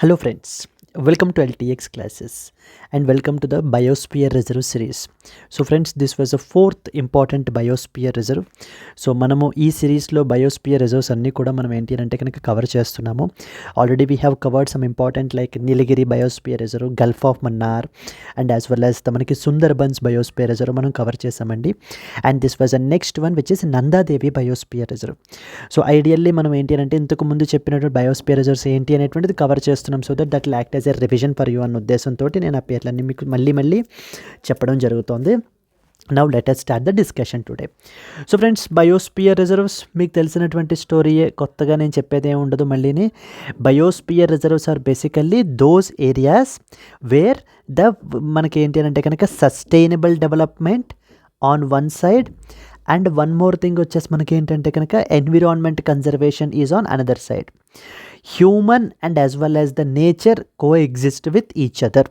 Hello friends, welcome to LTX classes and welcome to the Biosphere Reserve series. So friends, this was the fourth important Biosphere Reserve. So మనము ఈ సిరీస్లో biosphere reserves అన్నీ కూడా మనం ఏంటి అంటే కనుక కవర్ చేస్తున్నాము. Already we have covered some important like Nilgiri biosphere reserve, Gulf of Mannar and as well as మనకి సుందర్బన్స్ బయోస్పియర్ రిజర్వ్ మనం కవర్ చేసామండి. And this was a next one which is Nanda Devi biosphere reserve. So ideally మనం ఏంటి అంటే ఇంతకు ముందు చెప్పినటువంటి biosphere reserves ఏంటి అనేటువంటిది కవర్ చేస్తున్నాం. So that act as a revision for you అన్న ఉద్దేశంతో నేను ఆ పేర్లన్నీ మీకు మళ్ళీ చెప్పడం జరుగుతుంది. Now let us start the discussion today. So friends, biosphere reserves మీకు తెలిసినటువంటి స్టోరీయే, కొత్తగా నేను చెప్పేది ఏమి ఉండదు మళ్ళీని. Biosphere reserves are basically those areas where మనకి ఏంటి అంటే కనుక sustainable development on one side and one more thing వచ్చేసి మనకి ఏంటంటే కనుక environment conservation is on another side. Human and as well as the nature co exist with each other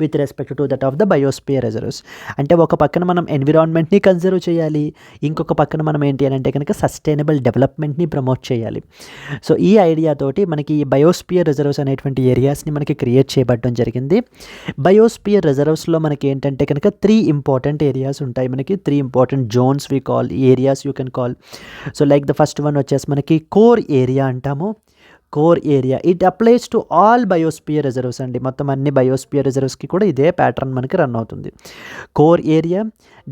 with respect to that of the biosphere reserves. అంటే ఒక పక్కన మనం ఎన్విరాన్మెంట్ని conserve చేయాలి, ఇంకొక పక్కన మనం ఏంటి అని అంటే కనుక సస్టైనబుల్ డెవలప్మెంట్ని ప్రమోట్ చేయాలి. సో ఈ ఐడియాతోటి మనకి ఈ బయోస్పియర్ రిజర్వ్స్ అనేటువంటి ఏరియాస్ని మనకి క్రియేట్ చేయబడడం జరిగింది. బయోస్పియర్ రిజర్వ్స్లో మనకి ఏంటంటే కనుక 3 ఇంపార్టెంట్ ఏరియాస్ ఉంటాయి. మనకి 3 important zones we call, areas you can call. So like the first one వచ్చేసి మనకి కోర్ ఏరియా అంటాము. Core area it applies to all biosphere reserves అండి. మొత్తం అన్ని బయోస్పియర్ రిజర్వ్స్కి కూడా ఇదే ప్యాటర్న్ మనకి రన్ అవుతుంది. Core area.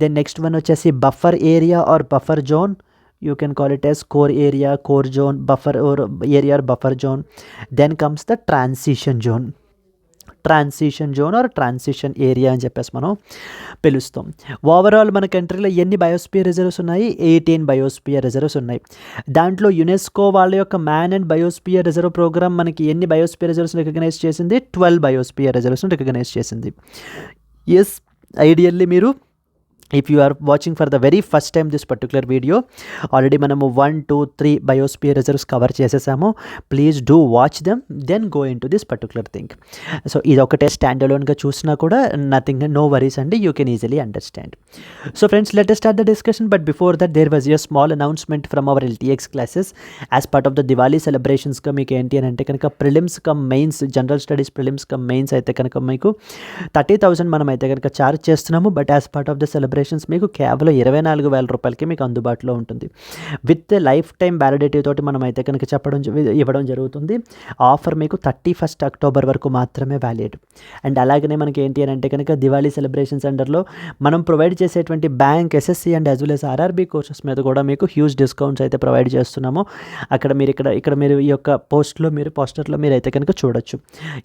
Then next one వచ్చేసి buffer area or buffer zone. You can call it as core area, core zone, buffer area or buffer zone. Then comes the transition zone or transition area అని చెప్పేసి మనం పిలుస్తాం. Overall మన కంట్రీలో ఎన్ని biosphere reserves ఉన్నాయి? 18 biosphere reserves ఉన్నాయి. దాంట్లో యునెస్కో వాళ్ళ యొక్క man and biosphere reserve programme మనకి ఎన్ని బయోస్పియర్ రిజర్వ్స్ని రికగ్నైజ్ చేసింది? 12 బయోస్పియర్ రిజర్వ్స్ని రికగ్నైజ్ చేసింది. ఎస్, ఐడియల్లీ మీరు if you are watching for the very first time this particular video, already మనము 1, 2, 3 బయోస్పియర్ రిజర్వ్స్ కవర్ చేసేసాము. Please do watch them, then go in to this particular thing. So ఇది ఒకటే stand అలోన్గా చూసినా కూడా nothing, no worries అండి, you can easily understand. So friends, let us start the discussion. But before that there was a small announcement from our LTX classes. As part of the Diwali సెలబ్రేషన్స్గా మీకు ఏంటి అని అంటే కనుక prelims cum mains, general studies prelims cum mains అయితే కనుక మీకు 30,000 మనం అయితే కనుక ఛార్జ్ చేస్తున్నాము. But as part of the celebrations మీకు కేవలం 24,000 రూపాయలకి మీకు అందుబాటులో ఉంటుంది. విత్ లైఫ్ టైం వ్యాలిడిటీ తోటి మనం అయితే కనుక ఇవ్వడం జరుగుతుంది. ఆఫర్ మీకు 31 అక్టోబర్ వరకు మాత్రమే వ్యాలిడ్. అండ్ అలాగనే మనకి ఏంటి అని అంటే కనుక దివాళీ సెలబ్రేషన్స్ అండర్లో మనం ప్రొవైడ్ చేసేటువంటి bank, SSC and as well as RRB courses మీద కూడా మీకు హ్యూజ్ డిస్కౌంట్స్ అయితే ప్రొవైడ్ చేస్తున్నాము. అక్కడ మీరు ఇక్కడ మీరు ఈ యొక్క పోస్టర్లో మీరు అయితే కనుక చూడొచ్చు.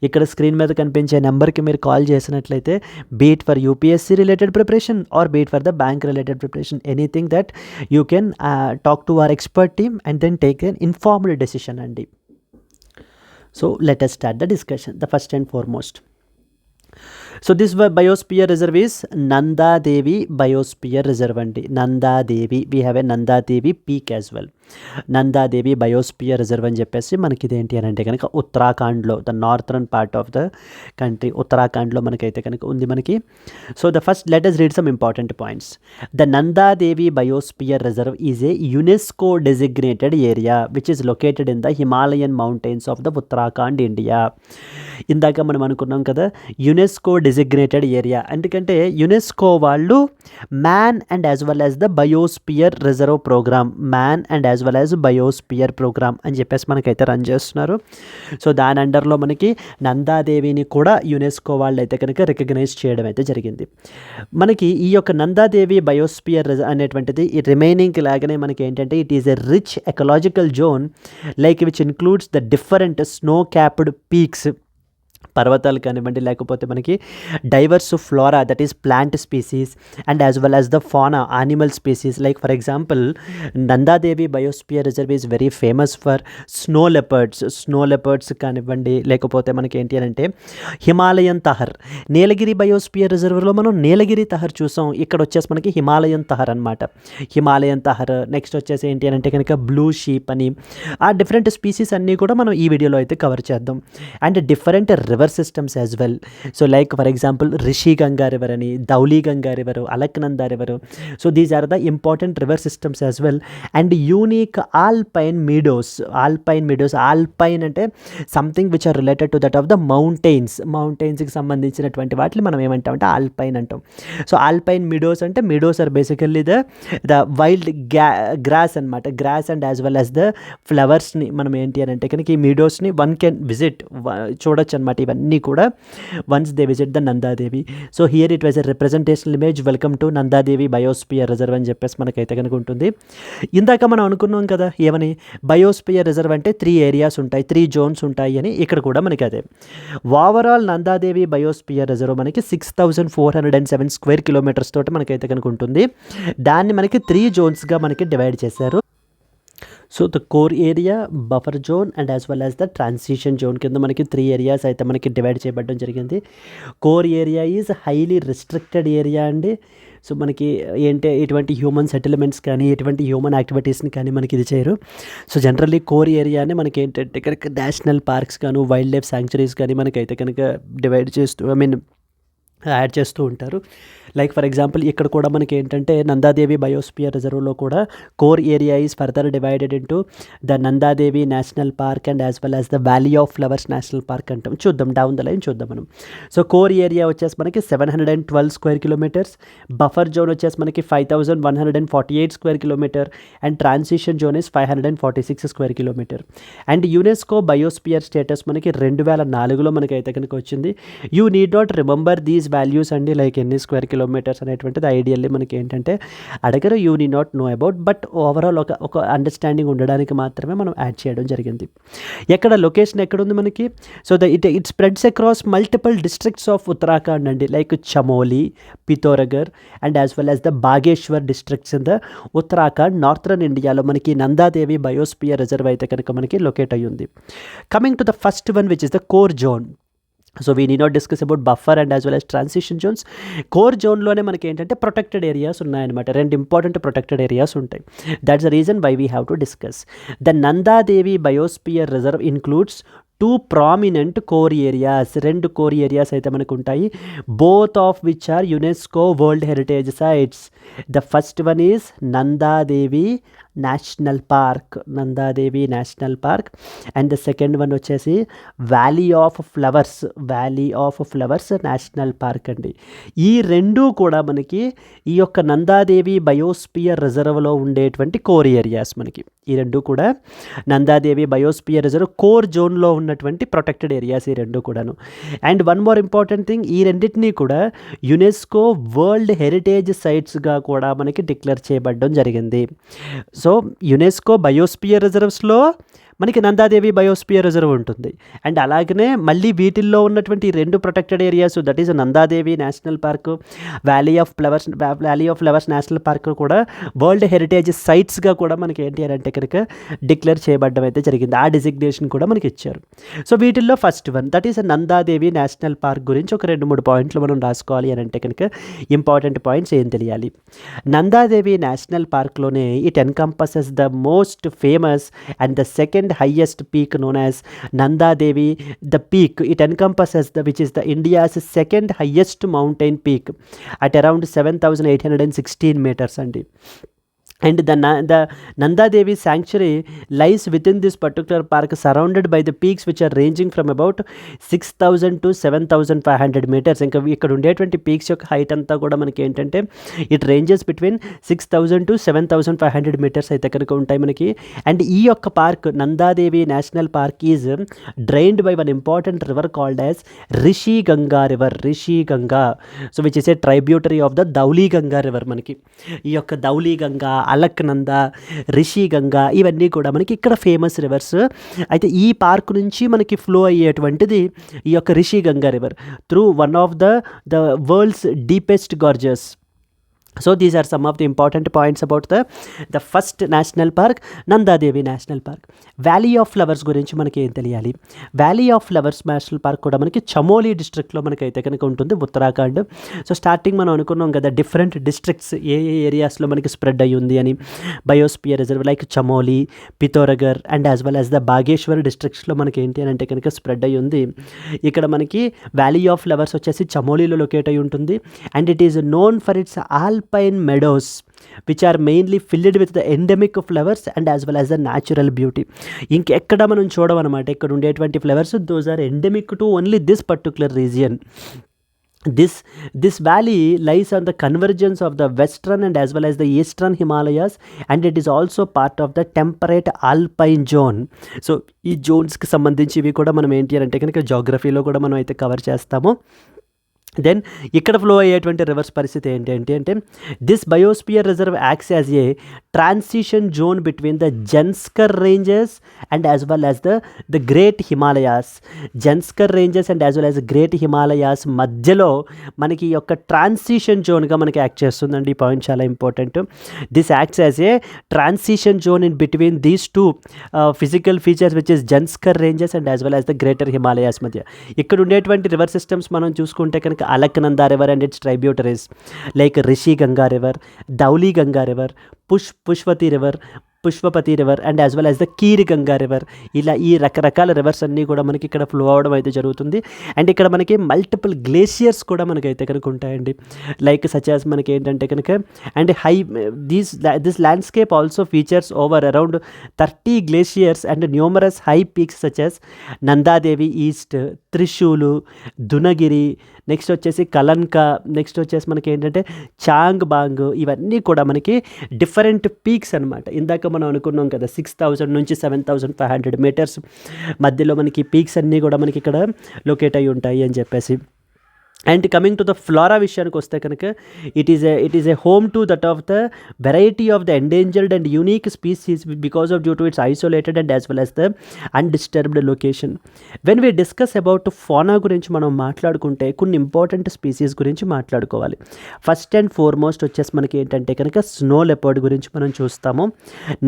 ఇక్కడ స్క్రీన్ మీద కనిపించే నెంబర్కి మీరు కాల్ చేసినట్లయితే, be it for UPSC related preparation or be it for the bank related preparation, anything that you can talk to our expert team and then take an informed decision andi. So let us start the discussion. The first and foremost, so this biosphere reserve is Nandadevi biosphere reserve andi. Nandadevi, we have a Nandadevi peak as well. Nanda Devi biosphere reserve అని చెప్పేసి మనకి ఇదేంటి అని అంటే కనుక ఉత్తరాఖండ్లో, the northern part of the country, ఉత్తరాఖండ్లో మనకైతే కనుక ఉంది మనకి. So the first let us read some important points. The Nanda Devi biosphere reserve is a UNESCO designated area which is located in the Himalayan mountains of the Uttarakhand, India. ఇందాక మనం అనుకున్నాం కదా UNESCO designated area, ఎందుకంటే యునెస్కో వాళ్ళు man and as well as the biosphere reserve programme, man and as well as biosphere programme అని చెప్పేసి మనకైతే run చేస్తున్నారు. సో దాని అండర్లో మనకి నందాదేవిని కూడా యునెస్కో వాళ్ళు అయితే కనుక రికగ్నైజ్ చేయడం అయితే జరిగింది. మనకి ఈ యొక్క నందాదేవి బయోస్పియర్ అనేటువంటిది ఈ రిమైనింగ్ లాగానే మనకి ఏంటంటే it is a rich ecological zone like which includes the different snow capped peaks, పర్వతాలు కానివ్వండి, లేకపోతే మనకి diverse flora that is plant species and as well as the fauna animal species. Like for example Nanda Devi biosphere reserve is very famous for snow leopards కానివ్వండి, లేకపోతే మనకి ఏంటి అని అంటే హిమాలయన్ తహర్. నీలగిరి బయోస్పియర్ రిజర్వ్లో మనం నీలగిరి తహర్ చూసాం, ఇక్కడ వచ్చేసి మనకి హిమాలయన్ తహర్ అనమాట. హిమాలయన్ తహర్ నెక్స్ట్ వచ్చేసి ఏంటి అని అంటే కనుక బ్లూ షీప్ అని, ఆ డిఫరెంట్ స్పీసీస్ అన్నీ కూడా మనం ఈ వీడియోలో అయితే కవర్ చేద్దాం. And different river systems as well. So like for example Rishi Ganga river ani, Dauli Ganga river, Alaknanda river. So these are the important river systems as well. And unique alpine meadows. Alpine అంటే something which are related to that of the మౌంటైన్స్కి సంబంధించినటువంటి వాటిని మనం ఏమంటామంటే alpine అంటాం. So alpine meadows అంటే meadows are basically the wild grass అనమాట. Grass and as well as the ఫ్లవర్స్ని మనం ఏంటి అని అంటే కనుక ఈ మీడోస్ని వన్ కెన్ విజిట్, చూడొచ్చు అనమాట. ఇవన్నీ కూడా once they visit the Nanda Devi. So here it was a representational image, welcome to Nanda Devi biosphere reserve అని చెప్పేసి మనకైతే కనుక ఉంటుంది. ఇందాక మనం అనుకున్నాం కదా ఏమని, బయోస్పియర్ రిజర్వ్ అంటే 3 ఏరియాస్ ఉంటాయి, 3 జోన్స్ ఉంటాయి అని. ఇక్కడ కూడా మనకి అదే. ఓవరాల్ నందాదేవి బయోస్పియర్ రిజర్వ్ మనకి 6407 స్క్వేర్ కిలోమీటర్స్ తోటి మనకైతే కనుక ఉంటుంది. దాన్ని మనకి 3 జోన్స్గా మనకి డివైడ్ చేశారు. So the core area, buffer zone and as well as the transition zone కింద మనకి 3 ఏరియాస్ అయితే మనకి డివైడ్ చేయబడడం జరిగింది. Core area is highly restricted area అండి. సో మనకి ఏంటి, ఎటువంటి హ్యూమన్ సెటిల్మెంట్స్ కానీ ఎటువంటి హ్యూమన్ యాక్టివిటీస్ని కానీ మనకి ఇది చేయరు. సో జనరల్లీ కోర్ ఏరియాని మనకి ఏంటంటే కనుక నేషనల్ పార్క్స్ కానీ వైల్డ్ లైఫ్ శాంక్చురీస్ కానీ మనకైతే కనుక డివైడ్ చేస్తూ యాడ్ చేస్తూ ఉంటారు. లైక్ ఫర్ ఎగ్జాంపుల్ ఇక్కడ కూడా మనకి ఏంటంటే నందాదేవి బయోస్పియర్ రిజర్వ్లో కూడా core area is further divided into the Nanda Devi national park and as well as the valley of flowers national park అంటాం. చూద్దాం డౌన్ ద లైన్ చూద్దాం మనం. సో కోర్ ఏరియా వచ్చేసి మనకి 712 స్క్వేర్ కిలోమీటర్స్, బఫర్ జోన్ వచ్చేసి మనకి 5148 square kilometre and transition zone is 546 square kilometre. And UNESCO biosphere status మనకి 2004లో మనకైతే కనుక వచ్చింది. You need not remember these values అండి, లైక్ ఎన్ని స్క్వేర్ కిలోమీటర్స్ అనేటువంటిది ఐడియల్లీ మనకి ఏంటంటే అడగరు, you need not know about, but overall ఒక అండర్స్టాండింగ్ ఉండడానికి మాత్రమే మనం యాడ్ చేయడం జరిగింది. ఎక్కడ లొకేషన్ ఎక్కడుంది మనకి, so it spreads across multiple districts of Uttarakhand అండి, like Chamoli, Pithoragarh and as well as the Bageshwar districts in the Uttarakhand northern ఇండియాలో మనకి నందాదేవి బయోస్పియర్ రిజర్వ్ అయితే కనుక మనకి లొకేట్ అయ్యి ఉంది. Coming to the first one which is the core zone. So we need not discuss about buffer and as well as transition zones. Core జోన్లోనే మనకి ఏంటంటే ప్రొటెక్టెడ్ ఏరియాస్ ఉన్నాయన్నమాట. 2 ఇంపార్టెంట్ ప్రొటెక్టెడ్ ఏరియాస్ ఉంటాయి. That's the reason why we have to discuss. The Nanda Devi biosphere reserve includes 2 prominent core areas. 2 core areas అయితే మనకు ఉంటాయి, both of which are UNESCO world heritage sites. The first one is Nanda Devi national park, Nanda Devi national park. And the second one వచ్చేసి valley of flowers national park అండి. ఈ 2 కూడా మనకి ఈ యొక్క నందాదేవి బయోస్పియర్ రిజర్వ్లో ఉండేటువంటి కోర్ ఏరియాస్. మనకి ఈ 2 కూడా నందాదేవి బయోస్పియర్ రిజర్వ్ కోర్ జోన్లో ఉన్నటువంటి ప్రొటెక్టెడ్ ఏరియాస్ ఈ 2 కూడాను. And one more important thing, ఈ రెండింటినీ కూడా యునెస్కో వరల్డ్ హెరిటేజ్ సైట్స్గా కూడా మనకి డిక్లేర్ చేయబడడం జరిగింది. సో యునెస్కో బయోస్పియర్ రిజర్వ్స్లో మనకి నందాదేవి బయోస్పియర్ రిజర్వ్ ఉంటుంది. అండ్ అలాగనే మళ్ళీ వీటిల్లో ఉన్నటువంటి 2 protected areas, that is Nanda Devi national park, valley of flowers national park కూడా వరల్డ్ హెరిటేజ్ సైట్స్గా కూడా మనకి ఏంటి అని అంటే కనుక డిక్లేర్ చేయబడడం అయితే జరిగింది. ఆ డిజిగ్నేషన్ కూడా మనకి ఇచ్చారు. సో వీటిల్లో first one that is Nanda Devi national park గురించి ఒక 2-3 పాయింట్లు మనం రాసుకోవాలి అని అంటే కనుక ఇంపార్టెంట్ పాయింట్స్ ఏం తెలియాలి. నందాదేవి నేషనల్ పార్క్లోనే it encompasses the most famous and the second highest peak known as Nanda Devi. The peak it encompasses which is the India's second highest mountain peak at around 7816 meters andi. And the Nanda Devi sanctuary lies within this particular park, surrounded by the peaks which are ranging from about 6000 to 7500 meters. ఇంకా ఇక్కడ ఉండేటువంటి peaks యొక్క height అంతా కూడా మనకి ఏంటంటే it ranges between 6000 to 7500 meters అయితే కనుక ఉంటాయి మనకి. అండ్ ఈ యొక్క park Nanda Devi national park is drained by one important river called as Rishi Ganga river. So which is a tributary of the Dhauli Ganga river. మనకి ఈ యొక్క దౌలి గంగా, అలక్నంద, రిషి గంగా ఇవన్నీ కూడా మనకి ఇక్కడ ఫేమస్ రివర్స్. అయితే ఈ పార్క్ నుంచి మనకి ఫ్లో అయ్యేటువంటిది ఈ యొక్క Rishi Ganga river through one of the world's deepest Gorges. So these are some of the important points about the first national park, Nanda Devi National Park. Valley of Flowers గురించి మనకి ఏం తెలియాలి? Valley of flowers national park కూడా మనకి చమోలీ డిస్ట్రిక్ట్లో మనకైతే కనుక ఉంటుంది, ఉత్తరాఖండ్. సో స్టార్టింగ్ మనం అనుకున్నాం కదా డిఫరెంట్ డిస్ట్రిక్ట్స్ ఏ ఏరియాస్లో మనకి స్ప్రెడ్ అయ్యి ఉంది అని. Biosphere reserve like Chamoli, Pithoragarh and as well as the Bageshwar డిస్ట్రిక్ట్స్లో మనకి ఏంటి అని అంటే కనుక స్ప్రెడ్ అయ్యి ఉంది. ఇక్కడ మనకి వ్యాలీ ఆఫ్ ఫ్లవర్స్ వచ్చేసి చమోలీలో లొకేట్ అయి ఉంటుంది. And it is known for it's alpine meadows which are mainly filled with the endemic flowers and as well as the natural beauty. ఇంకెక్కడ మనం చూడమన్నమాట ఇక్కడ ఉండేటువంటి flowers, those are endemic to only this particular region. This valley lies on the convergence of the western and as well as the eastern Himalayas, and it is also part of the temperate alpine zone. So ఈ జోన్స్కి సంబంధించి ఇవి కూడా మనం ఏంటి అంటే కనుక జాగ్రఫీలో కూడా మనం అయితే కవర్ చేస్తాము. దెన్ ఇక్కడ ఫ్లో అయ్యేటువంటి రివర్స్ పరిస్థితి ఏంటి అంటే this biosphere reserve acts as a transition zone between the Zanskar ranges and as well as the great Himalayas. Zanskar ranges and as well as great Himalayas మధ్యలో మనకి ఈ యొక్క ట్రాన్సిషన్ జోన్గా మనకి యాక్ట్ చేస్తుందండి. ఈ పాయింట్ చాలా important. This acts as a transition zone in between these two physical features which is Zanskar ranges and as well as the greater Himalayas మధ్య. ఇక్కడ ఉండేటువంటి రివర్ సిస్టమ్స్ మనం చూసుకుంటే కనుక Alaknanda river and its tributaries like Rishi Ganga river, Dauli Ganga river, Pushpapati river and as well as the Khir Ganga river. ఇలా ఈ రకరకాల reverse అన్నీ కూడా మనకి ఇక్కడ ఫ్లో అవడం అయితే జరుగుతుంది. అండ్ ఇక్కడ మనకి మల్టిపుల్ గ్లేషియర్స్ కూడా మనకైతే కనుక ఉంటాయండి, లైక్ సచ్ యాజ్ మనకి ఏంటంటే కనుక and this landscape also features over around 30 glaciers and numerous high peaks such as Nanda Devi east, Trishul, Dunagiri, next వచ్చేసి కలన్కా, నెక్స్ట్ వచ్చేసి మనకి ఏంటంటే చాంగ్ బాంగ్. ఇవన్నీ కూడా మనకి డిఫరెంట్ పీక్స్ అనమాట. ఇందాక మనం అనుకున్నాం కదా 6000 నుంచి 7500 మీటర్స్ మధ్యలో మనకి పీక్స్ అన్నీ కూడా మనకి ఇక్కడ లొకేట్ అయి ఉంటాయి అని చెప్పేసి. And coming to the flora విషయానికి వస్తే కనుక it is a home to that of the variety of the endangered and unique species because of due to its isolated and as well as the undisturbed location. When we discuss about fauna గురించి మనం మాట్లాడుకుంటే కొన్ని important species గురించి మాట్లాడుకోవాలి. First and foremost వచ్చేసి మనకి ఏంటంటే కనుక స్నో లెపర్డ్ గురించి మనం చూస్తాము.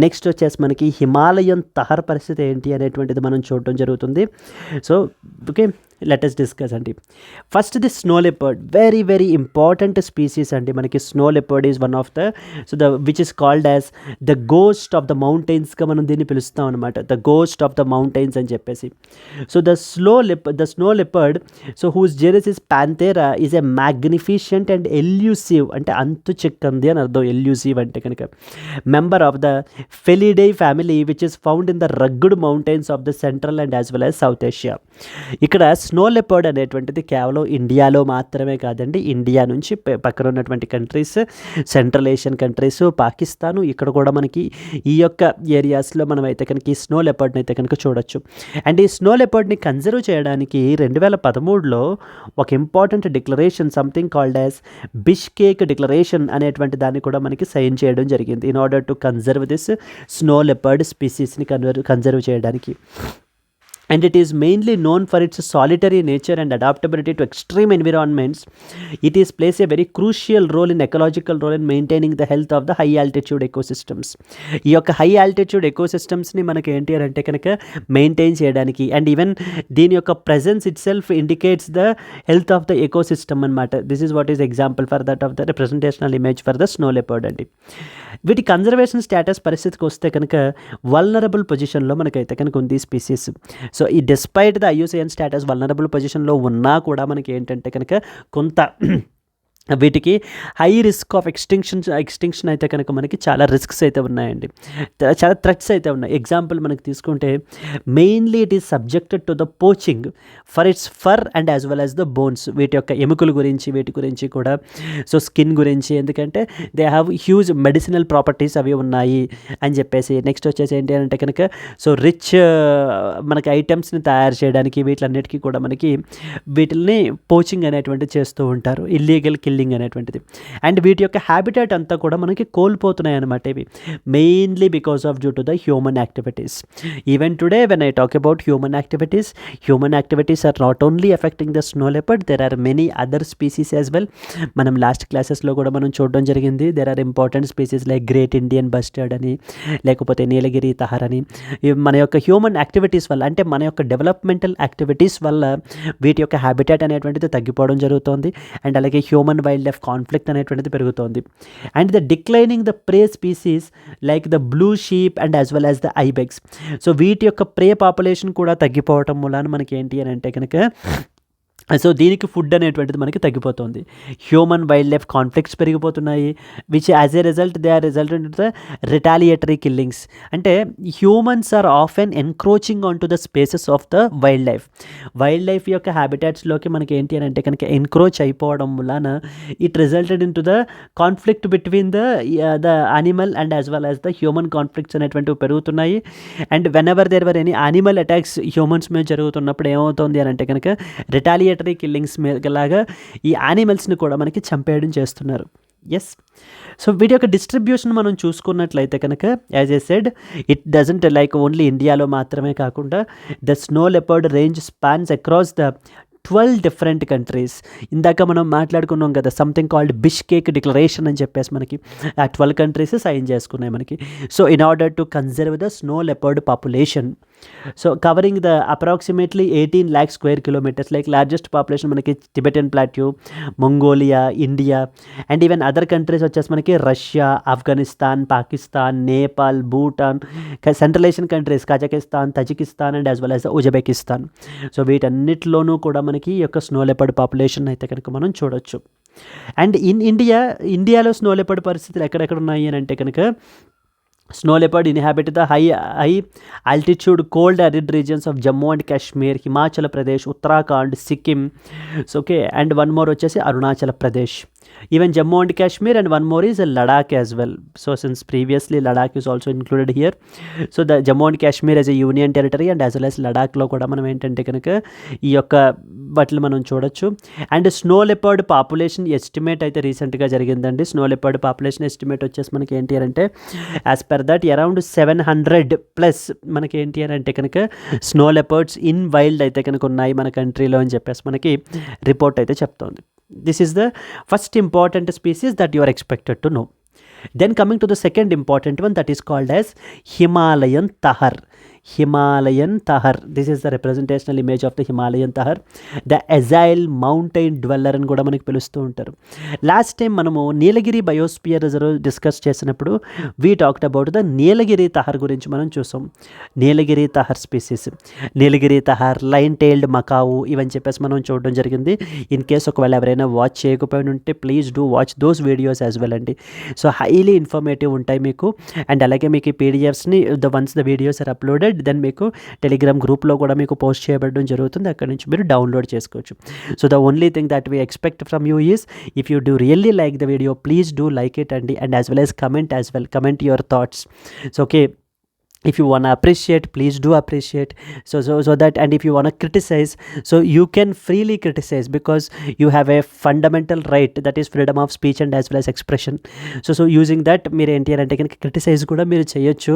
నెక్స్ట్ వచ్చేసి మనకి హిమాలయన్ తహర్ పరిస్థితి ఏంటి అనేటువంటిది మనం చూడటం జరుగుతుంది. So okay, let us discuss అండి. First the snow leopard, very very important species అండి. మనకి snow leopard is one of the which is called as the ghost of the మౌంటైన్స్గా మనం దీన్ని పిలుస్తాం అనమాట, the ghost of the mountains అని చెప్పేసి. So the snow leopard so whose genus is Panthera is a magnificent and elusive, అంటే అంతు చెక్కంది అని అర్థం ఎల్యూసివ్ అంటే కనుక, member of the Felidae family which is found in the rugged mountains of the central and as well as south Asia. ఇక్కడ snow leopard అనేటువంటిది కేవలం ఇండియాలో మాత్రమే కాదండి, ఇండియా నుంచి పక్కన ఉన్నటువంటి countries, central Asian countries, Pakistan, ఇక్కడ కూడా మనకి ఈ యొక్క ఏరియాస్లో మనం అయితే కనుక ఈ స్నో లెపర్డ్ని అయితే కనుక చూడొచ్చు. అండ్ ఈ స్నో లెపర్డ్ని కన్జర్వ్ చేయడానికి 2013లో ఒక important declaration something called as Bishkek declaration అనేటువంటి దాన్ని కూడా మనకి సైన్ చేయడం జరిగింది in order to conserve this snow leopard స్పీసీస్ని కన్జర్వ్ చేయడానికి. And it is mainly known for its solitary nature and adaptability to extreme environments. It is plays a very crucial role in ecological role in maintaining the health of the high altitude ecosystems. ఈ యొక్క high altitude ఎకోసిస్టమ్స్ని మనకి ఏంటి అంటే కనుక maintain చేయడానికి, and even దీని యొక్క presence itself indicates the health of the ecosystem అనమాట. This is what is example for that of the representational image for the snow leopard అండి. వీటి కన్జర్వేషన్ స్టేటస్ పరిస్థితికి వస్తే కనుక వల్నరబుల్ పొజిషన్లో మనకైతే కనుక ఉంది ఈ స్పీసీస్. సో ఈ despite the IUCN status vulnerable పొజిషన్లో ఉన్నా కూడా మనకి ఏంటంటే కనుక కొంత వీటికి హై రిస్క్ ఆఫ్ ఎక్స్టింక్షన్ అయితే కనుక మనకి చాలా రిస్క్స్ అయితే ఉన్నాయండి, చాలా థ్రెట్స్ అయితే ఉన్నాయి. ఎగ్జాంపుల్ మనకి తీసుకుంటే mainly it is subjected to the poaching for it's for and as well as the bones. వీటి యొక్క ఎముకల గురించి, వీటి గురించి కూడా, సో స్కిన్ గురించి, ఎందుకంటే they have huge medicinal properties అవి ఉన్నాయి అని చెప్పేసి. నెక్స్ట్ వచ్చేసి ఏంటి అంటే కనుక సో రిచ్ మనకి ఐటమ్స్ని తయారు చేయడానికి వీటిలన్నిటికీ కూడా మనకి వీటిని పోచింగ్ అనేటువంటి చేస్తూ ఉంటారు. ఇల్లీగల్ కిల్లింగ్ అనేటువంటిది. అండ్ వీటి యొక్క హ్యాబిటాట్ అంతా కూడా మనకి కోల్పోతున్నాయి అనమాట ఇవి, mainly because of due to the human activities. Even today when I talk about human activities are not only affecting the snow leopard, there are many other species as well. మనం last క్లాసెస్లో కూడా మనం చూడడం జరిగింది. There are important species like great Indian bustard అని, లేకపోతే నీలగిరి tahr అని. మన యొక్క హ్యూమన్ యాక్టివిటీస్ వల్ల, అంటే మన యొక్క డెవలప్మెంటల్ యాక్టివిటీస్ వల్ల వీటి యొక్క హ్యాబిటాట్ అనేటువంటిది తగ్గిపోవడం జరుగుతుంది. అండ్ అలాగే హ్యూమన్ వైల్డ్ లైఫ్ కాన్ఫ్లిక్ట్ అనేటువంటిది పెరుగుతోంది. And the declining the prey species like the blue sheep and as well as the ibex. So వీటి యొక్క ప్రే పాపులేషన్ కూడా తగ్గిపోవటం మూలాన మనకి ఏంటి అని అంటే కనుక, సో దీనికి ఫుడ్ అనేటువంటిది మనకి తగ్గిపోతుంది. హ్యూమన్ వైల్డ్ లైఫ్ కాన్ఫ్లిక్ట్స్ పెరిగిపోతున్నాయి, which as a result they are resulted in the retaliatory killings. అంటే humans are often encroaching on to the spaces of the wild life యొక్క హ్యాబిటాట్స్లోకి మనకి ఏంటి అని అంటే కనుక ఎన్క్రోచ్ అయిపోవడం వలన it resulted in to the conflict between the animal and as well as the human conflicts అనేటువంటివి పెరుగుతున్నాయి. And when ever there were any animal attacks humans మీద జరుగుతున్నప్పుడు ఏమవుతుంది అని అంటే కనుక రిటాలియేటరీ కిల్లింగ్స్ లాగా ఈ యానిమల్స్ని కూడా మనకి చంపేయడం చేస్తున్నారు. ఎస్, సో వీటి యొక్క డిస్ట్రిబ్యూషన్ మనం చూసుకున్నట్లయితే కనుక, as a said, it doesn't like only ఇండియాలో మాత్రమే కాకుండా the snow leopard range spans across the 12 different countries. ఇందాక మనం మాట్లాడుకున్నాం కదా, సంథింగ్ కాల్డ్ బిష్కేక్ డిక్లరేషన్ అని చెప్పేసి మనకి ఆ 12 కంట్రీస్ సైన్ చేసుకున్నాయి మనకి. So in order to conserve the snow leopard population, so covering the approximately 18 lakh square kilometers, like largest population మనకి Tibetan plateau, Mongolia, India, and even other countries వచ్చేసి మనకి Russia, Afghanistan, Pakistan, Nepal, Bhutan, central Asian countries Kazakhstan, Tajikistan and as well as Uzbekistan. So వీటన్నిటిలోనూ కూడా మనకి ఈ యొక్క snow leopard population అయితే కనుక మనం చూడొచ్చు. అండ్ ఇండియాలో స్నో లెపర్డ్ పరిస్థితులు ఎక్కడెక్కడ ఉన్నాయి అని అంటే కనుక, snow leopard inhabit the high altitude cold arid regions of Jammu and Kashmir, Himachal Pradesh, Uttarakhand, Sikkim. So okay, and one more వచ్చేసి Arunachal Pradesh, even Jammu and Kashmir, and one more is Ladakh as well. So since previously Ladakh is also included here. So the Jammu and Kashmir as a union territory and as well as లడాక్లో కూడా మనం ఏంటంటే కనుక ఈ యొక్క వాటిని మనం చూడొచ్చు. And snow leopard population estimate అయితే రీసెంట్గా జరిగిందండి. స్నో లెపర్డ్ పాపులేషన్ ఎస్టిమేట్ వచ్చేసి మనకి ఏంటి అంటే, యాజ్ పర్ దట్ అరౌండ్ 700+ మనకి ఏంటి అని అంటే కనుక స్నో లెపర్డ్స్ ఇన్ వైల్డ్ అయితే కనుక ఉన్నాయి మన కంట్రీలో అని చెప్పేసి మనకి రిపోర్ట్ అయితే చెప్తోంది. This is the first important species that you are expected to know. Then coming to the second important one, that is called as Himalayan tahar. This is the representational image of the Himalayan tahar, the agile mountain dweller అని కూడా మనకి పిలుస్తూ ఉంటారు. Last time మనము నీలగిరి biosphere reserve discuss చేసినప్పుడు we talked about the Nilgiri tahr గురించి మనం చూసాం. నీలగిరి తహర్ స్పీసీస్, నీలగిరి తహర్, లైన్ టైల్డ్ మకావు, ఇవని చెప్పేసి మనం చూడడం జరిగింది. ఇన్ కేస్ ఒకవేళ ఎవరైనా వాచ్ చేయకపోయిన ఉంటే please do watch those videos as well అండి. సో హైలీ ఇన్ఫర్మేటివ్ ఉంటాయి మీకు. అండ్ అలాగే మీకు ఈ పీడిఎఫ్స్ని once the videos are uploaded then మీకు టెలిగ్రామ్ గ్రూప్లో కూడా మీకు పోస్ట్ చేయబడడం జరుగుతుంది. అక్కడ నుంచి మీరు డౌన్లోడ్ చేసుకోవచ్చు. So the only thing that we expect from you is, if you do really like the video, please do like it అండి. And as well as comment your thoughts. So okay, if you want to appreciate, please do appreciate. So that, and if you want to criticize, so you can freely criticize, because you have a fundamental right, that is freedom of speech and as well as expression. So using that మీరు ఏంటి అంటే కనుక criticise కూడా మీరు చేయొచ్చు.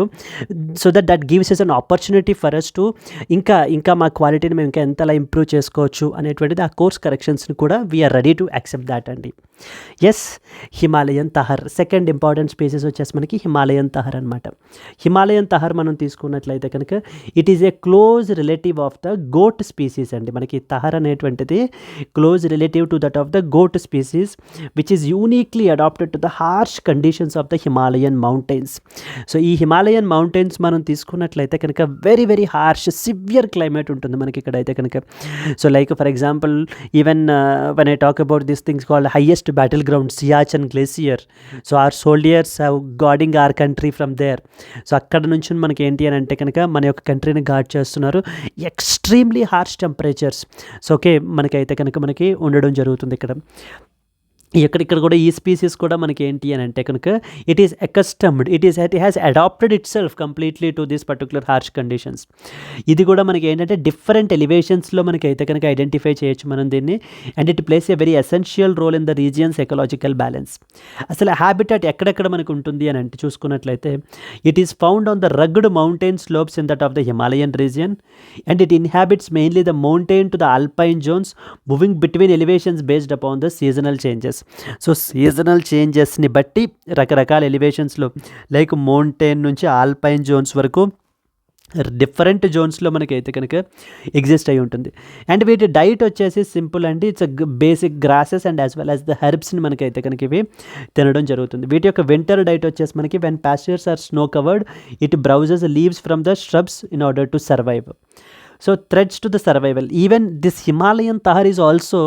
So that gives us an opportunity for us to ఇంకా మా క్వాలిటీని మేము ఇంకా ఎంతలా ఇంప్రూవ్ చేసుకోవచ్చు అనేటువంటిది, ఆ కోర్స్ కరెక్షన్స్ని కూడా we are ready to accept that అండి. Yes, Himalayan tahr second important species వచ్చేసి మనకి హిమాలయన్ తహర్ అనమాట. హిమాలయన్ తహర్ మనం తీసుకున్నట్లయితే కనుక it is a close relative of the goat species అండి. మనకి తహర్ అనేటువంటిది close relative to that of the goat species, which is uniquely adapted to the harsh conditions of the Himalayan mountains. So ఈ Himalayan mountains మనం తీసుకున్నట్లయితే కనుక very very harsh severe climate ఉంటుంది మనకి ఇక్కడైతే కనుక. So like for example, even when I talk about this things called highest battle ground Siachen glacier. So our soldiers have guarding our country from there. So అక్కడ నుంచి మనకి ఏంటి అని అంటే కనుక మన యొక్క కంట్రీని గార్డ్ చేస్తున్నారు. Extremely harsh temperatures. So okay, మనకైతే కనుక మనకి ఉండడం జరుగుతుంది ఇక్కడ. ఇక్కడ కూడా ఈ స్పీసీస్ కూడా మనకి ఏంటి అని అంటే కనుక it is accustomed, it has adapted itself completely to this particular harsh conditions. ఇది కూడా మనకి ఏంటంటే డిఫరెంట్ ఎలివేషన్స్లో మనకి అయితే కనుక ఐడెంటిఫై చేయొచ్చు మనం దీన్ని. And it plays a very essential role in the regions ecological balance. అసలు హ్యాబిటాట్ ఎక్కడెక్కడ మనకు ఉంటుంది అని అంటే చూసుకున్నట్లయితే it is found on the rugged mountain slopes in that of the Himalayan region. And it inhabits mainly the mountain to the alpine zones moving between elevations based upon the seasonal changes. So seasonal చేంజెస్ని బట్టి రకరకాల ఎలివేషన్స్లో like mountain నుంచి alpine zones వరకు different జోన్స్లో మనకైతే కనుక exist అయి ఉంటుంది. అండ్ వీటి డైట్ వచ్చేసి సింపుల్ అండి, it's basic grasses and as well as the హెర్బ్స్ని మనకైతే కనుక ఇవి తినడం జరుగుతుంది. వీటి యొక్క వింటర్ డైట్ వచ్చేసి మనకి when pastures are snow covered it browses leaves from the shrubs in order to survive. So threats to the survival, even this Himalayan tahar is also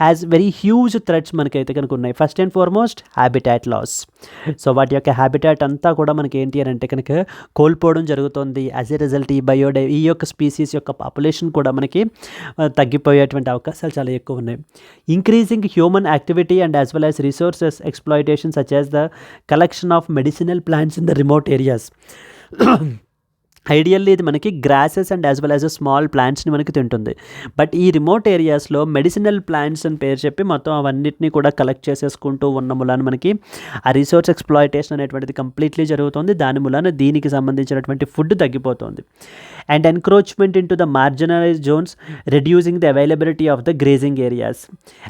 has very huge threats మనకైతే కనుక ఉన్నాయి. First and foremost habitat loss. So వాటి యొక్క habitat అంతా కూడా మనకి ఏంటి అని అంటే కనుక కోల్పోవడం జరుగుతుంది. యాజ్ ఎ రిజల్ట్ ఈ యొక్క స్పీసీస్ యొక్క పాపులేషన్ కూడా మనకి తగ్గిపోయేటువంటి అవకాశాలు చాలా ఎక్కువ ఉన్నాయి. Increasing human activity and as well as resources exploitation such as the collection of medicinal plants in the remote areas. Ideally ఇది మనకి grasses and as well as small ప్లాంట్స్ని మనకి తింటుంది. బట్ ఈ రిమోట్ ఏరియాస్లో మెడిసినల్ ప్లాంట్స్ అని పేరు చెప్పి మొత్తం అవన్నిటిని కూడా కలెక్ట్ చేసేసుకుంటూ ఉన్న మూలాన మనకి ఆ రిసోర్స్ ఎక్స్ప్లాయిటేషన్ అనేటువంటిది కంప్లీట్లీ జరుగుతుంది. దాని మూలాన దీనికి సంబంధించినటువంటి ఫుడ్ తగ్గిపోతుంది. And encroachment in to the marginalize zones reducing the availability of the grazing areas.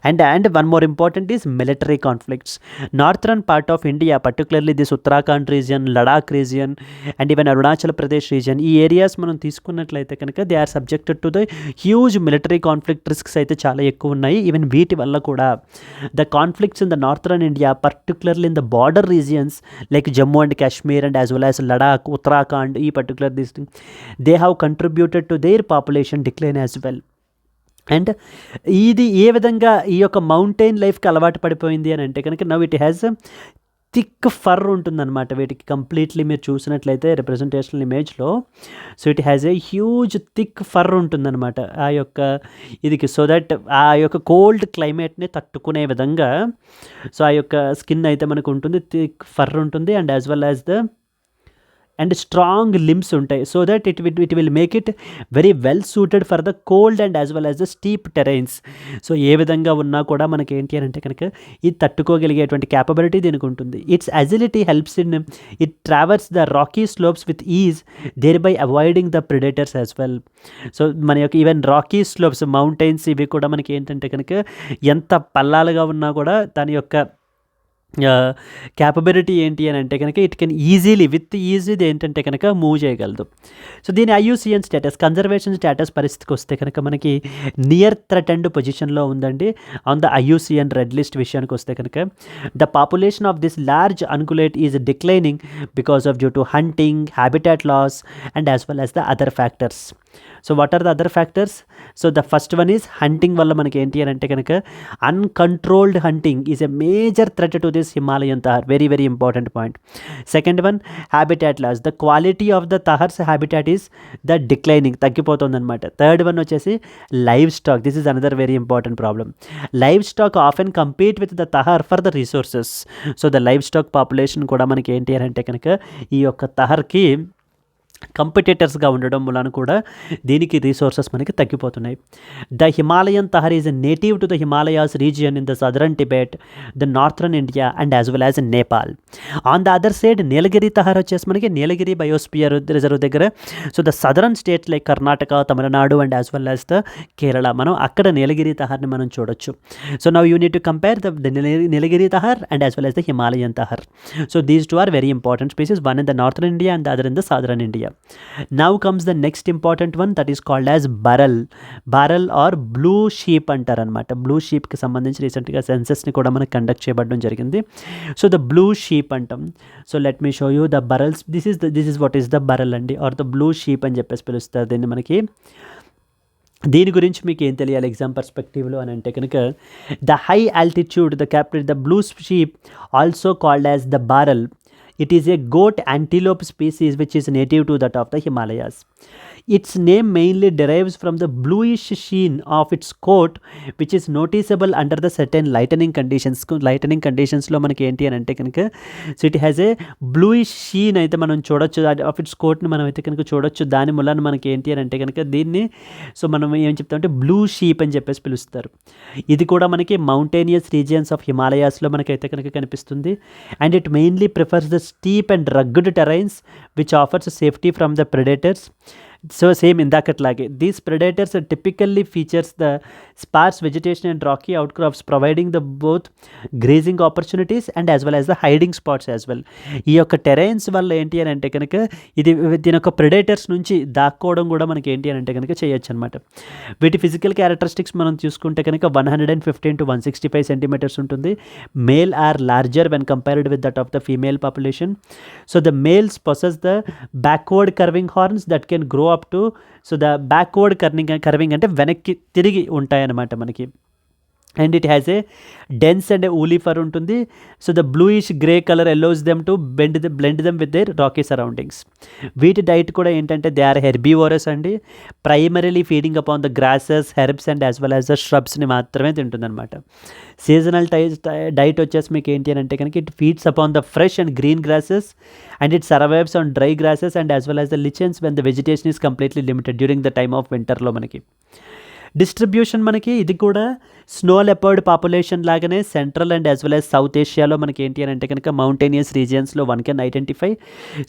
And one more important is military conflicts. Northern part of India particularly this Uttarakhand region, Ladakh region and even Arunachal Pradesh region, ఈ areas మనం తీసుకున్నట్లయితే కనుక they are subjected to the huge military conflict risks అయితే చాలా ఎక్కువ ఉన్నాయి. Even వీటి వల్ల కూడా the conflicts in the northern India particularly in the border regions like Jammu and Kashmir and as well as Ladakh, Uttarakhand, ఈ particular this they have contributed to their population decline as well. And ఇది ఏ విధంగా ఈ యొక్క మౌంటైన్ లైఫ్కి అలవాటు పడిపోయింది అని అంటే కనుక now it has thick for ఉంటుందన్నమాట వీటికి. కంప్లీట్లీ మీరు చూసినట్లయితే రిప్రజెంటేషనల్ ఇమేజ్లో so it has a huge thick for ఉంటుందన్నమాట ఆ యొక్క ఇదికి. సో దట్ ఆ యొక్క కోల్డ్ క్లైమేట్ని తట్టుకునే విధంగా సో ఆ యొక్క స్కిన్ అయితే మనకు ఉంటుంది, థిక్ ఫర్ ఉంటుంది and as well as the and strong limbs ఉంటాయి. So that it will make it very well suited for the cold and as well as the steep terrains. So ఏ విధంగా ఉన్నా కూడా మనకి ఏంటి అని అంటే కనుక ఇది తట్టుకోగలిగేటువంటి క్యాపబిలిటీ దీనికి ఉంటుంది. Its agility helps in it traverse the rocky slopes with ease, thereby avoiding the predators as well. So మన యొక్క ఈవెన్ రాకీ స్లోప్స్ మౌంటైన్స్ ఇవి కూడా మనకి ఏంటంటే కనుక ఎంత పల్లాలుగా ఉన్నా కూడా దాని యొక్క క్యాపబిలిటీ ఏంటి అని అంటే కనుక ఇట్ కెన్ ఈజీలీ విత్ ఈజీది ఏంటంటే కనుక మూవ్ చేయగలదు. సో దీని ఐయుసిఎన్ స్టేటస్, కన్జర్వేషన్ స్టేటస్ పరిస్థితికి వస్తే కనుక మనకి నియర్ థ్రెటెండ్ పొజిషన్లో ఉందండి on the IUCN red list విషయానికి వస్తే కనుక. The population of this large ungulate is declining because of due to hunting, habitat loss and as well as the other factors. So what are the other factors? So the first one is hunting వల్ల మనకి ఏంటి అని అంటే కనుక uncontrolled hunting is a major threat to this Himalayan tahr, very very important point. Second one habitat loss, the quality of the tahr's habitat is the declining, తగ్గిపోతుంది అనమాట. Third one వచ్చేసి livestock, this is another very important problem. Livestock often compete with the tahr for the resources. So the livestock population కూడా మనకి ఏంటి అని అంటే కనుక ఈ యొక్క తహర్కి కంపిటేటర్స్గా ఉండడం వలన కూడా దీనికి రీసోర్సెస్ మనకి తగ్గిపోతున్నాయి. The Himalayan tahr is native to the Himalayas region in the southern Tibet, the northern India and as well as Nepal. On the other side Nilgiri tahr వచ్చేసి మనకి నీలగిరి బయోస్పియర్ రిజర్వ్ దగ్గర. So the southern states like Karnataka, Tamil Nadu and as well as the Kerala, మనం అక్కడ నీలగిరి తహర్ని మనం చూడొచ్చు. So now you need to compare the Nilgiri tahr and as well as the Himalayan tahr. So these two are very important species, one in the northern India and the other in the southern India. Now comes the next important one that is called as barrel or blue sheep అంటారు అనమాట. Blue షీప్కి సంబంధించి రీసెంట్గా సెన్సెస్ని కూడా మనకు conduct చేయబడడం జరిగింది. So the blue sheep అంటాం. So let me show you the bharals. This is what is the bharal అండి, ఆర్ ద బ్లూ షీప్ అని చెప్పేసి పిలుస్తారు దీన్ని మనకి. దీని గురించి మీకు ఏం తెలియాలి ఎగ్జామ్ పర్స్పెక్టివ్లో అని అంటే కనుక the high altitude the blue sheep also called as the bharal. It is a goat antelope species which is native to that of the Himalayas. Its name mainly derives from the bluish sheen of its coat, which is noticeable under the certain lightning conditions. Lightning conditions లో మనకి ఏంటి అని అంటే కనుక so it has A bluish Shein అయితే మనం చూడొచ్చు of it's కోట్ని మనం అయితే కనుక చూడొచ్చు. దాని మూలాన మనకి ఏంటి అని అంటే కనుక దీన్ని సో మనం ఏం చెప్తామంటే బ్లూ షీప్ అని చెప్పేసి పిలుస్తారు. ఇది కూడా మనకి మౌంటేనియస్ రీజియన్స్ ఆఫ్ హిమాలయాస్లో మనకైతే కనుక కనిపిస్తుంది. And it mainly prefers the steep and rugged terrains which offers safety from the predators. So same ఇందాకట్లాగే these predators typically features the sparse vegetation and rocky outcrops, providing the both grazing opportunities and as well as the hiding spots as well. ఈ యొక్క terrains వల్ల ఏంటి అని అంటే కనుక ఇది దీని యొక్క ప్రెడేటర్స్ నుంచి దాక్కోవడం కూడా మనకి ఏంటి అని అంటే కనుక చేయొచ్చు అనమాట. వీటి ఫిజికల్ క్యారెక్టరిస్టిక్స్ మనం చూసుకుంటే కనుక 115 to 165 సెంటీమీటర్స్ ఉంటుంది. Male are larger when compared with that of the female population. So the males possess the backward curving horns that can grow up to so the backward curving అంటే వెనక్కి తిరిగి ఉంటాయన్నమాట మనకి. And it has a dense and woolly fur ఉంటుంది. So the bluish grey colour allows them to blend them with their rocky surroundings. వీటి diet కూడా ఏంటంటే they are herbivorous అండి. Primarily feeding upon the grasses, herbs and as well as the shrubsని మాత్రమే తింటుందన్నమాట. Seasonal diet వచ్చేసి మీకు ఏంటి అని అంటే కనుక it feeds upon the fresh and green grasses and it survives on dry grasses and as well as the lichens when the vegetation is completely limited during the time of వింటర్లో మనకి. Distribution మనకి ఇది కూడా snow leopard population లాగానే central and as well as south ఏషియాలో మనకి ఏంటి అని అంటే కనుక మౌంటేనియస్ రీజియన్స్లో one can identify.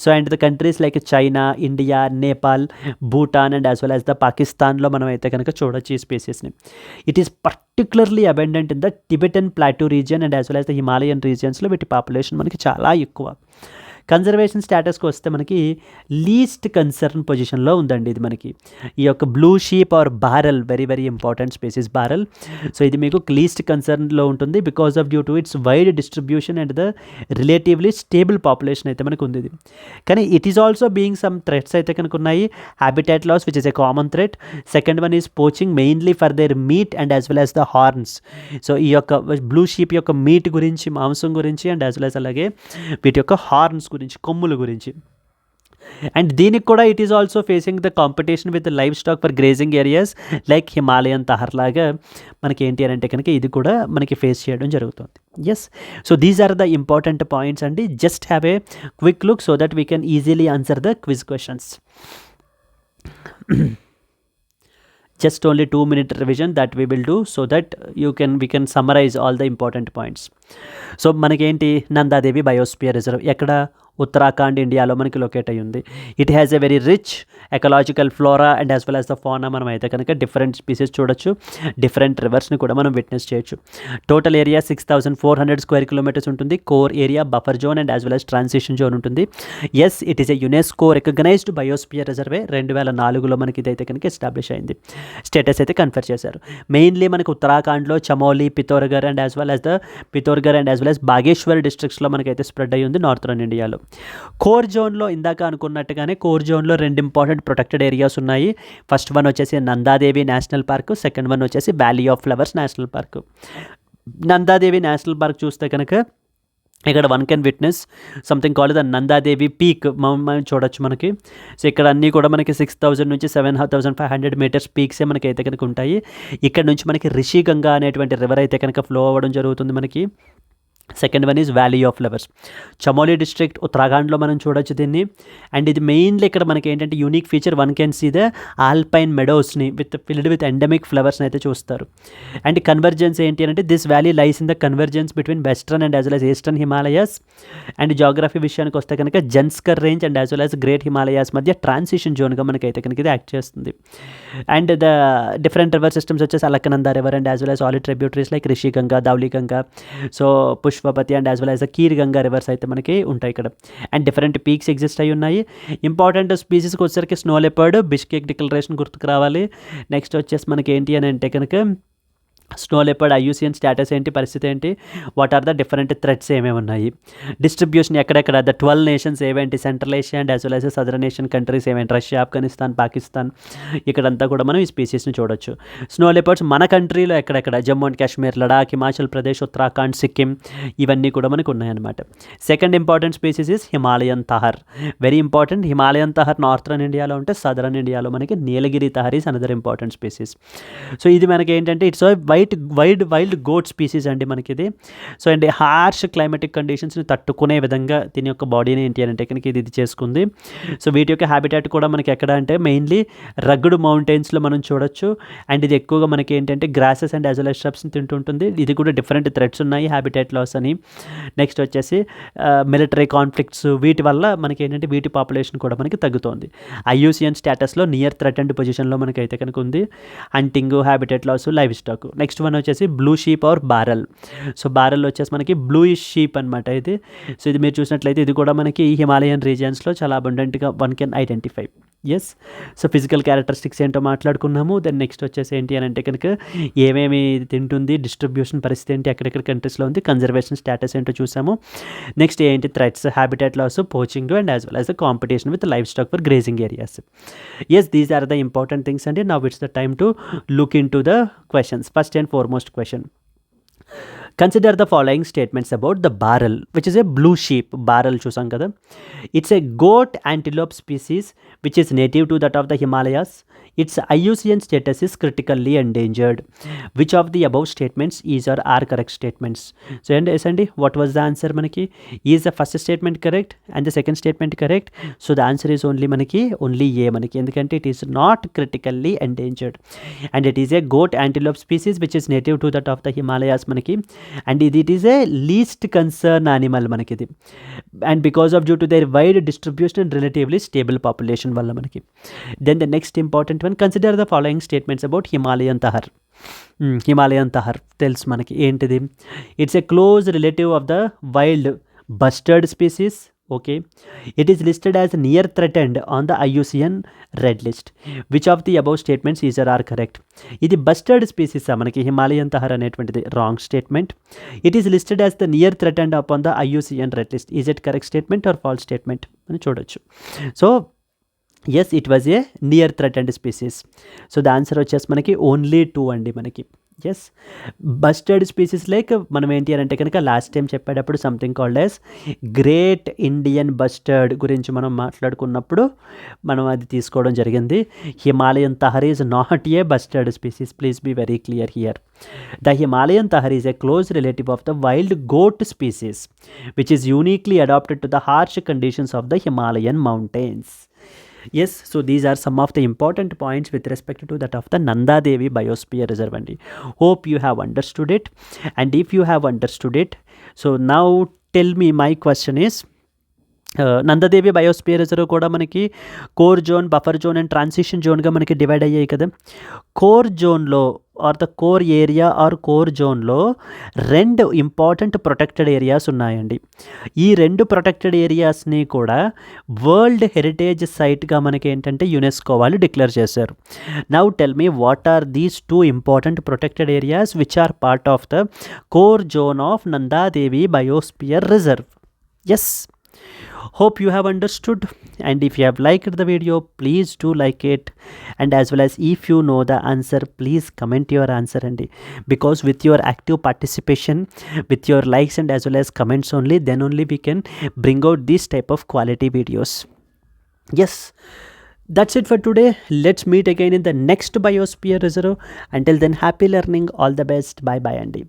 So and the countries like China, India, Nepal, Bhutan and as well as the పాకిస్తాన్లో మనం అయితే కనుక చూడొచ్చు ఈ స్పీసీస్ని. It is particularly abundant in the Tibetan plateau region and as well as the Himalayan రీజియన్స్లో వీటి పాపులేషన్ మనకి చాలా ఎక్కువ. కన్జర్వేషన్ స్టేటస్కి వస్తే మనకి లీస్ట్ కన్సర్న్ పొజిషన్లో ఉందండి ఇది మనకి. ఈ యొక్క blue sheep or bharal very very important species bharal. So ఇది మీకు లీస్ట్ కన్సర్న్లో ఉంటుంది because of due to its wide distribution and the relatively stable population అయితే మనకు ఉంది ఇది. కానీ it is also being some threats అయితే కనుక ఉన్నాయి. Habitat loss which is a common threat. Second one is poaching mainly for their meat and as well as the horns. So ఈ యొక్క బ్లూ షీప్ యొక్క మీట్ గురించి, మాంసం గురించి and as well as అలాగే వీటి యొక్క హార్న్స్ గురించి, కొమ్ముల గురించి. అండ్ దీనికి కూడా it is also facing the competition with livestock for grazing areas like Himalayan tahr లాగా మనకి ఏంటి అని అంటే కనుక ఇది కూడా మనకి ఫేస్ చేయడం జరుగుతుంది. Yes, so these are the important points అండి. Just have a quick look so that we can easily answer the quiz questions. Just only 2-minute revision that we will do so that we can summarize all the important points. So మనకేంటి Nanda Devi biosphere reserve ఎక్కడ ఉత్తరాఖండ్ ఇండియాలో మనకి locate అయ్యి ఉంది. It has a very rich ecological flora and as well as the fauna. మనం అయితే కనుక different species చూడొచ్చు, డిఫరెంట్ రివర్స్ని కూడా మనం విట్నెస్ చేయొచ్చు. టోటల్ ఏరియా 6400 స్క్వేర్ కిలోమీటర్స్ ఉంటుంది. Core area, buffer zone and as well as transition zone ఉంటుంది. Yes, it is a UNESCO recognised biosphere రిజర్వే. 2004లో మనకి ఇదైతే కనుక ఎస్టాబ్లిష్ అయింది, స్టేటస్ అయితే కన్ఫర్ చేశారు. మెయిన్లీ మనకు ఉత్తరాఖండ్లో Chamoli, Pithoragarh and as well as the Pithoragarh and as well as Bageshwar డిస్ట్రిక్ట్స్లో మనకైతే స్ప్రెడ్ అయ్యి ఉంది నార్థరన్ ఇండియాలో. కోర్ జోన్లో ఇందాక అనుకున్నట్టుగానే కోర్ జోన్లో 2 ఇంపార్టెంట్ ప్రొటెక్టెడ్ ఏరియాస్ ఉన్నాయి. ఫస్ట్ వన్ వచ్చేసి Nanda Devi national park, second one వచ్చేసి valley of flowers national park. Nanda Devi national park చూస్తే కనుక ఇక్కడ one can witness something called the Nanda Devi peak మనం చూడొచ్చు మనకి. సో ఇక్కడ అన్నీ కూడా మనకి 6000 నుంచి 7500 మీటర్స్ పీక్సే మనకి అయితే కనుక ఉంటాయి. ఇక్కడ నుంచి మనకి రిషిగంగా అనేటువంటి రివర్ అయితే కనుక ఫ్లో అవ్వడం జరుగుతుంది మనకి. Second one is valley of flowers, Chamoli district ఉత్తరాఖండ్లో మనం చూడొచ్చు దీన్ని. అండ్ ఇది మెయిన్లీ ఇక్కడ మనకి ఏంటంటే unique feature, one can see the alpine మెడోస్ని ఫిల్డ్ విత్ ఎండమిక్ ఫ్లవర్స్ని అయితే చూస్తారు. అండ్ కన్వర్జెన్స్ ఏంటి అంటే this valley lies in the convergence between western and as well as eastern Himalayas. And geography విషయానికి వస్తే కనుక Zanskar range and as well as great Himalayas మధ్య ట్రాన్సిషన్ జోన్గా మనకైతే కనుక ఇది యాక్ట్ చేస్తుంది. And the different river systems వచ్చేసి Alaknanda river and as well as all tributaries like Rishiganga, Dhauliganga, so Pushpapati and as well as Kheer Ganga rivers అయితే మనకి ఉంటాయి ఇక్కడ. అండ్ డిఫరెంట్ పీక్స్ ఎగ్జిస్ట్ అయి ఉన్నాయి. ఇంపార్టెంట్ స్పీసీస్కి వచ్చేసరికి స్నో లెపర్డ్, బిష్కేక్ డిక్లరేషన్ గుర్తుకు రావాలి. నెక్స్ట్ వచ్చేసి మనకి ఏంటి అని అంటే కనుక స్నో లెపర్డ్ ఐయూసిఎన్ స్టేటస్ ఏంటి, పరిస్థితి ఏంటి, what are the different threats ఏమేమి ఉన్నాయి, డిస్ట్రిబ్యూషన్ ఎక్కడెక్కడ, ద 12 నేషన్స్ ఏవేంటి, central Asia and as well as southern Asian countries ఏమేంటి, రష్యా, ఆఫ్ఘనిస్తాన్, పాకిస్తాన్, ఇక్కడంతా కూడా మనం ఈ స్పీసీస్ని చూడొచ్చు. స్నో లెపర్డ్స్ మన కంట్రీలో ఎక్కడెక్కడ, జమ్మూ అండ్ కాశ్మీర్, లడాక్, హిమాచల్ ప్రదేశ్, ఉత్తరాఖండ్, సిక్కిం, ఇవన్నీ కూడా మనకు ఉన్నాయన్నమాట. Second important species is Himalayan tahr, very important. Himalayan tahr northern ఇండియాలో ఉంటే సదరన్ ఇండియాలో మనకి Nilgiri tahr is another important species. So ఇది మనకి ఏంటంటే ఇట్స్ వైల్డ్ గోట్ స్పీసీస్ అండి మనకి ఇది. సో అండ్ హార్ష్ క్లైమాటిక్ కండిషన్స్ని తట్టుకునే విధంగా దీని యొక్క బాడీని ఏంటి అంటే కనుక ఇది చేసుకుంది. సో వీటి యొక్క హ్యాబిటాట్ కూడా మనకి ఎక్కడ అంటే మెయిన్లీ రగ్గుడ్ మౌంటైన్స్లో మనం చూడొచ్చు. అండ్ ఇది ఎక్కువగా మనకి ఏంటంటే grasses and as well as shrubsని తింటుంటుంది. ఇది కూడా డిఫరెంట్ థ్రెట్స్ ఉన్నాయి, హ్యాబిటాట్ లాస్ అని. నెక్స్ట్ వచ్చేసి మిలిటరీ కాన్ఫ్లిక్ట్స్, వీటి వల్ల మనకి ఏంటంటే వీటి పాపులేషన్ కూడా మనకి తగ్గుతోంది. ఐయూసిఎన్ స్టేటస్లో నియర్ థ్రెటెండ్ పొజిషన్లో మనకి అయితే కనుక ఉంది. Hunting, habitat loss, livestock. Next one వచ్చేసి blue sheep or bharal. So bharal వచ్చేసి మనకి బ్లూయిష్ షీప్ అనమాట ఇది. సో ఇది మీరు చూసినట్లయితే ఇది కూడా మనకి హిమాలయన్ రీజియన్స్లో చాలా అబండెంట్గా one can identify. Yes, so physical characteristics ఏంటో మాట్లాడుకున్నాము. దెన్ నెక్స్ట్ వచ్చేసి ఏంటి అని అంటే కనుక ఏమేమి తింటుంది, డిస్ట్రిబ్యూషన్ పరిస్థితి ఏంటి, ఎక్కడెక్కడ కంట్రీస్లో ఉంది, కన్జర్వేషన్ స్టేటస్ ఏంటో చూసాము. నెక్స్ట్ ఏంటి threats, habitat loss, poaching and as well as the competition with livestock for grazing areas. Yes, these are the important things అండి. Now it's the time to look in to the questions. First and foremost question. Consider the following statements about the barrel, which is a blue sheep. Barrel chusam kada. It's a goat antelope species which is native to that of the Himalayas. Its IUCN status is critically endangered. Which of the above statements is or are correct statements? So and SND, what was the answer manaki? Is the first statement correct and the second statement correct? So the answer is only manaki, only A manaki. Endukante it is not critically endangered. And it is a goat antelope species which is native to that of the Himalayas manaki. And it is a least concern animal మనకి ఇది. And because of due to their wide distribution and relatively stable population వల్ల మనకి. Then the next important one, consider the following statements about Himalayan tahr. Himalayan tahr తెలుసు మనకి ఏంటిది. It's a close relative of the wild bustard species. Okay, it is listed as near threatened on the IUCN red list. Which of the above statements is or are correct? ఇది bustard species మనకి Himalayan tahr అనేటువంటిది wrong statement. It is listed as the near threatened upon the IUCN red list. Is it correct statement or false statement అని చూడొచ్చు. So yes, it was a near threatened species. So the answer వచ్చేసి మనకి only 2 అండి మనకి. Yes, bustard species like మనం ఏంటి అని అంటే కనుక లాస్ట్ టైం చెప్పేటప్పుడు something called as great Indian bustard గురించి మనం మాట్లాడుకున్నప్పుడు మనం అది తీసుకోవడం జరిగింది. Himalayan tahr is not a bustard species, please be very clear here. The Himalayan tahr is a close relative of the wild goat species which is uniquely adapted to the harsh conditions of the Himalayan mountains. Yes, so these are some of the important points with respect to that of the Nanda Devi Biosphere Reserve. And hope you have understood it. And if you have understood it, so now tell me, my question is, Nanda Devi biosphere reserve కూడా మనకి core zone, buffer zone and transition జోన్గా మనకి divide అయ్యాయి కదా. Core జోన్లో or the core area or core జోన్లో 2 important protected areas ఉన్నాయండి. ఈ 2 ప్రొటెక్టెడ్ ఏరియాస్ని కూడా వరల్డ్ హెరిటేజ్ సైట్గా మనకి ఏంటంటే యునెస్కో వాళ్ళు డిక్లేర్ చేశారు. Now tell me, what are these 2 important protected areas which are part of the core zone of Nanda Devi biosphere reserve? Yes, hope you have understood, and if you have liked the video, please do like it, and as well as if you know the answer, please comment your answer. And because with your active participation, with your likes and as well as comments only, then only we can bring out this type of quality videos. Yes, that's it for today. Let's meet again in the next Biosphere Reserve. Until then, happy learning, all the best, bye bye Andy.